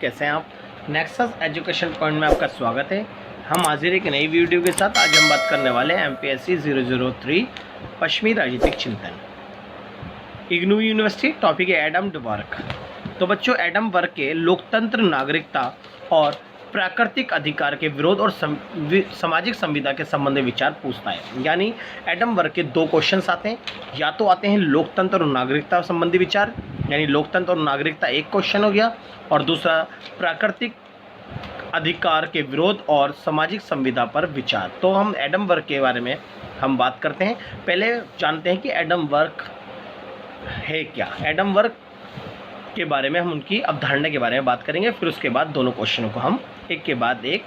कैसे हैं आप। नेक्सस एजुकेशन पॉइंट में आपका स्वागत है। हम हाजिर एक नई वीडियो के साथ। आज हम बात करने वाले हैं MPSC 003 पश्चिमी राजनीतिक चिंतन, इग्नू यूनिवर्सिटी। टॉपिक है एडम वर्क। तो बच्चों, एडम वर्क के लोकतंत्र, नागरिकता और प्राकृतिक अधिकार के विरोध और सामाजिक संविदा के संबंधी विचार पूछता है। यानी एडम वर्क के दो क्वेश्चंस आते हैं। या तो आते हैं लोकतंत्र और नागरिकता संबंधी विचार, यानी लोकतंत्र और नागरिकता एक क्वेश्चन हो गया, और दूसरा प्राकृतिक अधिकार के विरोध और सामाजिक संविदा पर विचार। तो हम एडम वर्क के बारे में हम बात करते हैं। पहले जानते हैं कि एडम वर्क है क्या। एडम वर्क के बारे में हम उनकी अवधारणा के बारे में बात करेंगे, फिर उसके बाद दोनों क्वेश्चनों को हम एक के बाद एक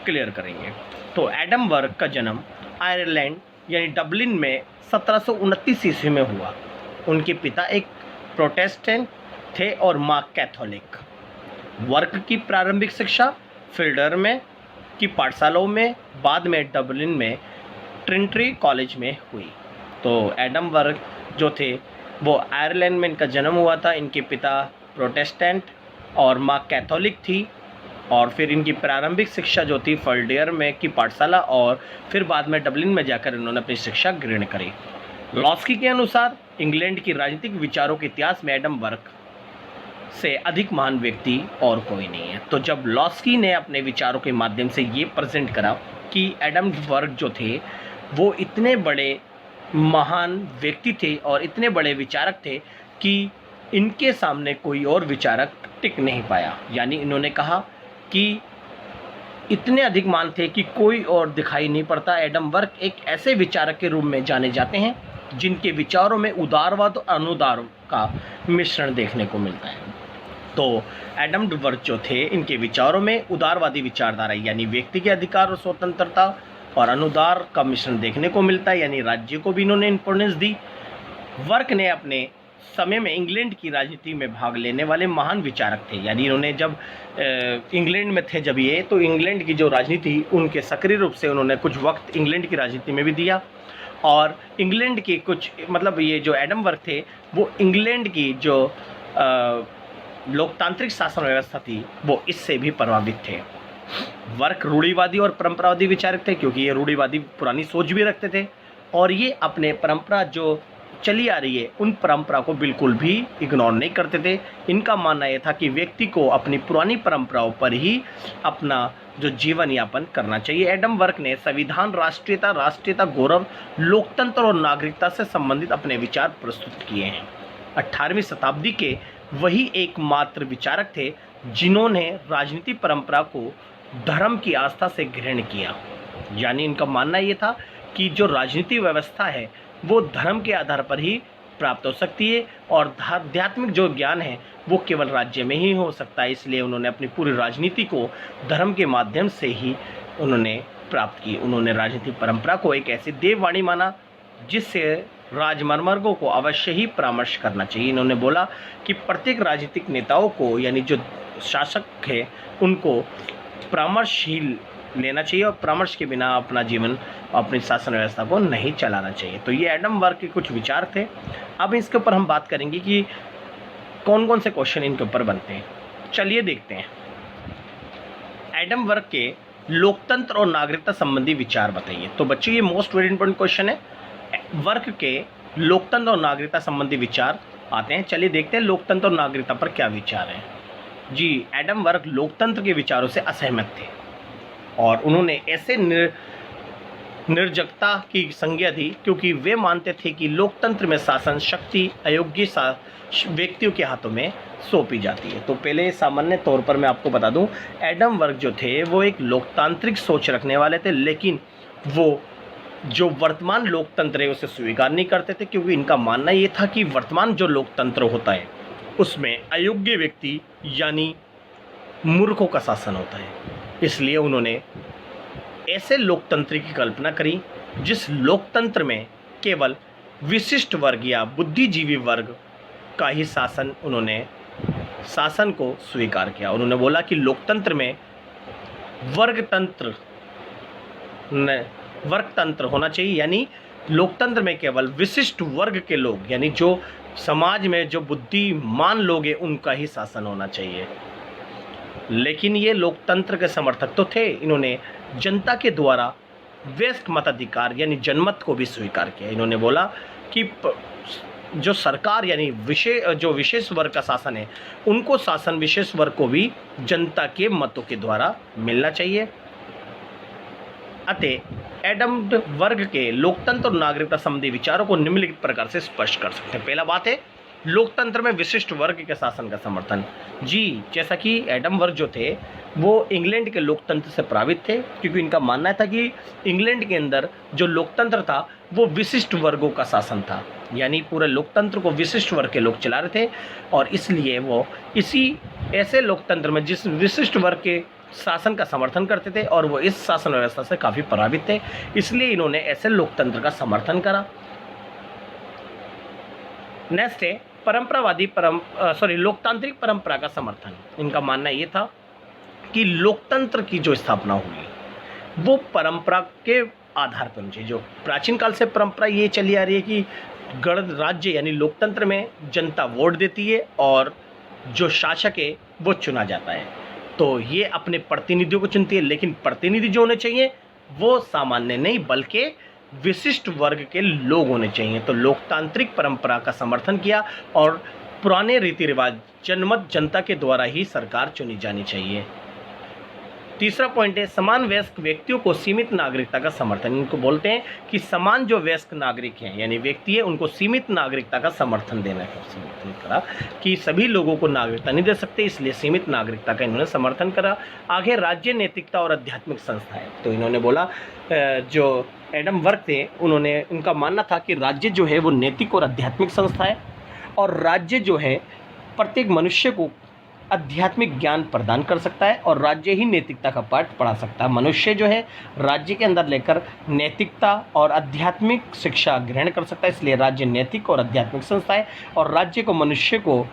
क्लियर करेंगे। तो एडम वर्क का जन्म आयरलैंड यानी डबलिन में 1729 ईस्वी में हुआ। उनके पिता एक प्रोटेस्टेंट थे और माँ कैथोलिक। वर्क की प्रारंभिक शिक्षा फिल्डर में की पाठशालाओं में, बाद में डबलिन में ट्रिनिटी कॉलेज में हुई। तो एडम वर्क जो थे वो आयरलैंड में इनका जन्म हुआ था। इनके पिता प्रोटेस्टेंट और माँ कैथोलिक थी, और फिर इनकी प्रारंभिक शिक्षा जो थी फल्डियर में की पाठशाला, और फिर बाद में डबलिन में जाकर इन्होंने अपनी शिक्षा ग्रहण करी। लॉस्की के अनुसार इंग्लैंड की राजनीतिक विचारों के इतिहास में एडम वर्क से अधिक महान व्यक्ति और कोई नहीं है। तो जब लॉस्की ने अपने विचारों के माध्यम से ये प्रेजेंट करा कि एडम वर्क जो थे वो इतने बड़े महान व्यक्ति थे और इतने बड़े विचारक थे कि इनके सामने कोई और विचारक टिक नहीं पाया। यानी इन्होंने कहा कि इतने अधिक महान थे कि कोई और दिखाई नहीं पड़ता। एडम वर्क एक ऐसे विचारक के रूप में जाने जाते हैं जिनके विचारों में उदारवाद और अनुदार का मिश्रण देखने को मिलता है। तो एडम वर्क जो थे, इनके विचारों में उदारवादी विचारधारा यानी व्यक्ति के अधिकार और स्वतंत्रता और अनुदार का मिश्रण देखने को मिलता है, यानी राज्य को भी इन्होंने इंपॉर्टेंस दी। वर्क ने अपने समय में इंग्लैंड की राजनीति में भाग लेने वाले महान विचारक थे। यानी इन्होंने जब इंग्लैंड में थे जब ये, तो इंग्लैंड की जो राजनीति उनके सक्रिय रूप से उन्होंने कुछ वक्त इंग्लैंड की राजनीति में भी दिया, और इंग्लैंड की कुछ मतलब ये जो एडम वर्क थे वो इंग्लैंड की जो लोकतांत्रिक शासन व्यवस्था थी वो इससे भी प्रभावित थे। वर्क रूढ़िवादी और परंपरावादी विचारक थे, क्योंकि ये रूढ़िवादी पुरानी सोच भी रखते थे, और ये अपने परंपरा जो चली आ रही है उन परंपरा को बिल्कुल भी इग्नोर नहीं करते थे। इनका मानना यह था कि व्यक्ति को अपनी पुरानी परंपराओं पर ही अपना जो जीवन यापन करना चाहिए। एडम वर्क ने संविधान, राष्ट्रीयता, गौरव, लोकतंत्र और नागरिकता से संबंधित अपने विचार प्रस्तुत किए हैं। 18वीं शताब्दी के वही एकमात्र विचारक थे जिन्होंने राजनीति परंपरा को धर्म की आस्था से ग्रहण किया। यानी इनका मानना ये था कि जो राजनीति व्यवस्था है वो धर्म के आधार पर ही प्राप्त हो सकती है, और आध्यात्मिक जो ज्ञान है वो केवल राज्य में ही हो सकता है। इसलिए उन्होंने अपनी पूरी राजनीति को धर्म के माध्यम से ही उन्होंने प्राप्त की। उन्होंने राजनीतिक परंपरा को एक ऐसी देववाणी माना जिससे राजमर्मर्गों को अवश्य ही परामर्श करना चाहिए। इन्होंने बोला कि प्रत्येक राजनीतिक नेताओं को, यानी जो शासक है, उनको परामर्शशील लेना चाहिए, और परामर्श के बिना अपना जीवन, अपनी शासन व्यवस्था को नहीं चलाना चाहिए। तो ये एडम वर्क के कुछ विचार थे। अब इसके ऊपर हम बात करेंगे कि कौन कौन से क्वेश्चन इनके ऊपर बनते हैं। चलिए देखते हैं। एडम वर्क के लोकतंत्र और नागरिकता संबंधी विचार बताइए। तो बच्चों, ये मोस्ट वेरी इंपॉर्टेंट क्वेश्चन है। वर्क के लोकतंत्र और नागरिकता संबंधी विचार आते हैं। चलिए देखते हैं लोकतंत्र और नागरिकता पर क्या विचार हैं। जी, एडम वर्क लोकतंत्र के विचारों से असहमत थे, और उन्होंने ऐसे निर्जकता की संज्ञा दी क्योंकि वे मानते थे कि लोकतंत्र में शासन शक्ति अयोग्य व्यक्तियों के हाथों में सौंपी जाती है। तो पहले सामान्य तौर पर मैं आपको बता दूं, एडम वर्क जो थे वो एक लोकतांत्रिक सोच रखने वाले थे, लेकिन वो जो वर्तमान लोकतंत्र है उसे स्वीकार नहीं करते थे, क्योंकि इनका मानना ये था कि वर्तमान जो लोकतंत्र होता है उसमें अयोग्य व्यक्ति यानी मूर्खों का शासन होता है। इसलिए उन्होंने ऐसे लोकतंत्र की कल्पना करी जिस लोकतंत्र में केवल विशिष्ट वर्ग या बुद्धिजीवी वर्ग का ही शासन, उन्होंने शासन को स्वीकार किया। उन्होंने बोला कि लोकतंत्र में वर्गतंत्र होना चाहिए, यानी लोकतंत्र में केवल विशिष्ट वर्ग के लोग, यानी जो समाज में जो बुद्धिमान लोग हैं उनका ही शासन होना चाहिए। लेकिन ये लोकतंत्र के समर्थक तो थे, इन्होंने जनता के द्वारा वयस्क मताधिकार यानी जनमत को भी स्वीकार किया। इन्होंने बोला कि जो सरकार यानी जो विशेष वर्ग का शासन है, उनको शासन विशेष वर्ग को भी जनता के मतों के द्वारा मिलना चाहिए। अतः एडम वर्ग के लोकतंत्र और नागरिकता संबंधी विचारों को निम्नलिखित प्रकार से स्पष्ट कर सकते हैं। पहला बात है लोकतंत्र में विशिष्ट वर्ग के शासन का समर्थन। जी, जैसा कि एडम वर्ग जो थे वो इंग्लैंड के लोकतंत्र से प्रभावित थे, क्योंकि इनका मानना था कि इंग्लैंड के अंदर जो लोकतंत्र था वो विशिष्ट वर्गों का शासन था, यानी पूरे लोकतंत्र को विशिष्ट वर्ग के लोग चला रहे थे, और इसलिए वो इसी ऐसे लोकतंत्र में जिस विशिष्ट वर्ग के शासन का समर्थन करते थे और वो इस शासन व्यवस्था से काफ़ी प्रभावित थे, इसलिए इन्होंने ऐसे लोकतंत्र का समर्थन करा। नेक्स्ट है लोकतांत्रिक परंपरा का समर्थन। इनका मानना ये था कि लोकतंत्र की जो स्थापना हुई वो परंपरा के आधार पर होनी चाहिए। जो प्राचीन काल से परंपरा ये चली आ रही है कि गणराज्य यानी लोकतंत्र में जनता वोट देती है और जो शासक है वो चुना जाता है, तो ये अपने प्रतिनिधियों को चुनती है, लेकिन प्रतिनिधि जो होने चाहिए वो सामान्य नहीं बल्कि विशिष्ट वर्ग के लोग होने चाहिए। तो लोकतांत्रिक परंपरा का समर्थन किया और पुराने रीति रिवाज जनमत जनता के द्वारा ही सरकार चुनी जानी चाहिए। तीसरा पॉइंट है समान वयस्क व्यक्तियों को सीमित नागरिकता का समर्थन। इनको बोलते हैं कि समान जो वयस्क नागरिक हैं यानी व्यक्ति है उनको सीमित नागरिकता का समर्थन देना है। समर्थन करा कि सभी लोगों को नागरिकता नहीं दे सकते, इसलिए सीमित नागरिकता का इन्होंने समर्थन करा। आगे राज्य नैतिकता और आध्यात्मिक संस्थाएं, तो इन्होंने बोला जो एडम वर्ग थे उनका मानना था कि राज्य जो है वो नैतिक और आध्यात्मिक संस्था है, और राज्य जो है प्रत्येक मनुष्य को आध्यात्मिक ज्ञान प्रदान कर सकता है और राज्य ही नैतिकता का पाठ पढ़ा सकता है। मनुष्य जो है राज्य के अंदर लेकर नैतिकता और आध्यात्मिक शिक्षा ग्रहण कर सकता है, इसलिए राज्य नैतिक और आध्यात्मिक संस्था है और राज्य को मनुष्य को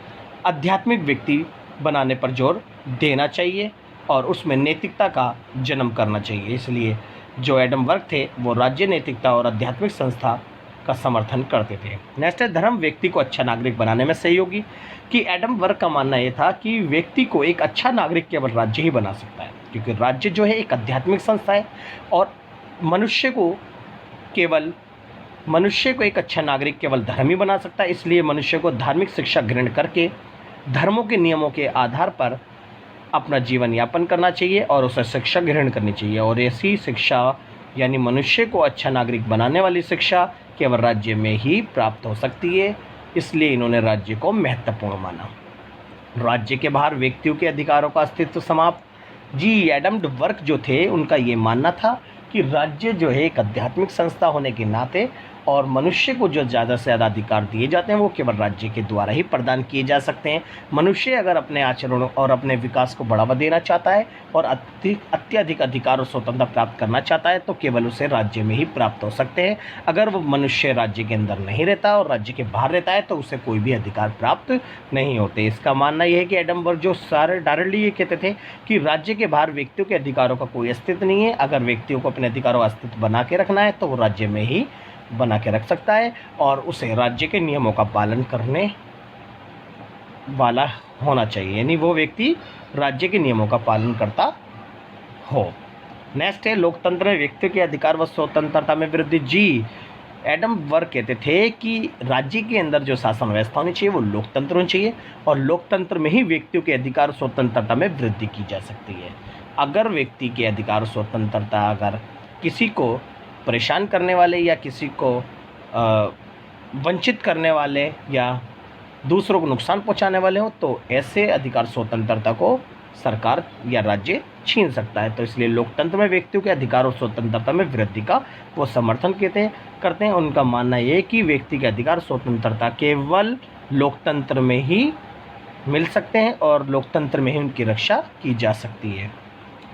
आध्यात्मिक व्यक्ति बनाने पर जोर देना चाहिए और उसमें नैतिकता का जन्म करना चाहिए। इसलिए जो एडम वर्ग थे वो राज्य नैतिकता और आध्यात्मिक संस्था का समर्थन करते थे। नेक्स्ट है धर्म व्यक्ति को अच्छा नागरिक बनाने में सहयोगी। कि एडम वर्ग का मानना ये था कि व्यक्ति को एक अच्छा नागरिक केवल राज्य ही बना सकता है, क्योंकि राज्य जो है एक आध्यात्मिक संस्था है और मनुष्य को एक अच्छा नागरिक केवल धर्म ही बना सकता है। इसलिए मनुष्य को धार्मिक शिक्षा ग्रहण करके धर्मों के नियमों के आधार पर अपना जीवन यापन करना चाहिए और उसे शिक्षा ग्रहण करनी चाहिए, और ऐसी शिक्षा यानी मनुष्य को अच्छा नागरिक बनाने वाली शिक्षा केवल राज्य में ही प्राप्त हो सकती है। इसलिए इन्होंने राज्य को महत्वपूर्ण माना। राज्य के बाहर व्यक्तियों के अधिकारों का अस्तित्व समाप्त। जी, एडम वर्ग जो थे उनका ये मानना था कि राज्य जो है एक आध्यात्मिक संस्था होने के नाते और मनुष्य को जो ज़्यादा से ज़्यादा अधिकार दिए जाते हैं वो केवल राज्य के द्वारा ही प्रदान किए जा सकते हैं। मनुष्य अगर अपने आचरण और अपने विकास को बढ़ावा देना चाहता है और अत्यधिक अधिकार और स्वतंत्रता प्राप्त करना चाहता है तो केवल उसे राज्य में ही प्राप्त हो सकते हैं। अगर वो मनुष्य राज्य के अंदर नहीं रहता और राज्य के बाहर रहता है तो उसे कोई भी अधिकार प्राप्त नहीं होते। इसका मानना यह है कि एडम वर्ग जो सारे डायरेक्टली ये कहते थे कि राज्य के बाहर व्यक्तियों के अधिकारों का कोई अस्तित्व नहीं है। अगर व्यक्तियों को अपने अधिकारों का अस्तित्व बना के रखना है तो वो राज्य में ही बना के रख सकता है और उसे राज्य के नियमों का पालन करने वाला होना चाहिए, यानी वो व्यक्ति राज्य के नियमों का पालन करता हो। नेक्स्ट है लोकतंत्र में व्यक्ति के अधिकार व स्वतंत्रता में वृद्धि। जी, एडम वर्ग कहते थे कि राज्य के अंदर जो शासन व्यवस्था होनी चाहिए वो लोकतंत्र होनी चाहिए और लोकतंत्र में ही व्यक्तियों के अधिकार स्वतंत्रता में वृद्धि की जा सकती है। अगर व्यक्ति के अधिकार स्वतंत्रता अगर किसी को परेशान करने वाले या किसी को वंचित करने वाले या दूसरों को नुकसान पहुंचाने वाले हो तो ऐसे अधिकार स्वतंत्रता को सरकार या राज्य छीन सकता है। तो इसलिए लोकतंत्र में व्यक्तियों के अधिकार और स्वतंत्रता में वृद्धि का वो समर्थन करते हैं। उनका मानना ये कि व्यक्ति के अधिकार स्वतंत्रता केवल लोकतंत्र में ही मिल सकते हैं और लोकतंत्र में ही उनकी रक्षा की जा सकती है।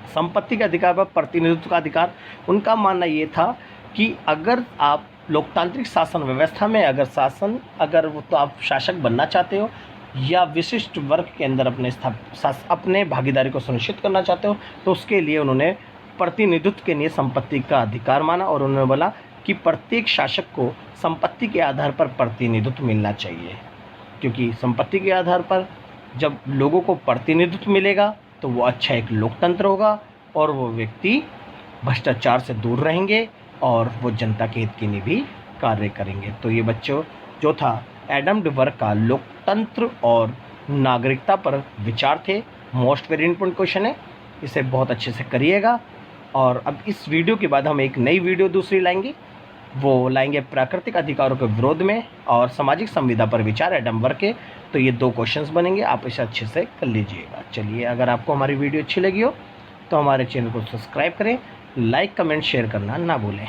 संपत्ति के अधिकार पर प्रतिनिधित्व का अधिकार। उनका मानना ये था कि अगर आप लोकतांत्रिक शासन व्यवस्था में अगर वो तो आप शासक बनना चाहते हो या विशिष्ट वर्ग के अंदर अपने भागीदारी को सुनिश्चित करना चाहते हो तो उसके लिए उन्होंने प्रतिनिधित्व के लिए संपत्ति का अधिकार माना और उन्होंने बोला कि प्रत्येक शासक को संपत्ति के आधार पर प्रतिनिधित्व मिलना चाहिए, क्योंकि संपत्ति के आधार पर जब लोगों को प्रतिनिधित्व मिलेगा तो वो अच्छा एक लोकतंत्र होगा और वो व्यक्ति भ्रष्टाचार से दूर रहेंगे और वो जनता के हित के लिए भी कार्य करेंगे। तो ये बच्चों जो था एडम डिवर्क का लोकतंत्र और नागरिकता पर विचार थे। मोस्ट वेरी इंपॉर्टेंट क्वेश्चन है, इसे बहुत अच्छे से करिएगा। और अब इस वीडियो के बाद हम एक नई वीडियो दूसरी लाएंगे, वो लाएंगे प्राकृतिक अधिकारों के विरोध में और सामाजिक संविदा पर विचार एडम वर्क के। तो ये 2 क्वेश्चंस बनेंगे, आप इसे अच्छे से कर लीजिएगा। चलिए, अगर आपको हमारी वीडियो अच्छी लगी हो तो हमारे चैनल को सब्सक्राइब करें, लाइक कमेंट शेयर करना ना भूलें।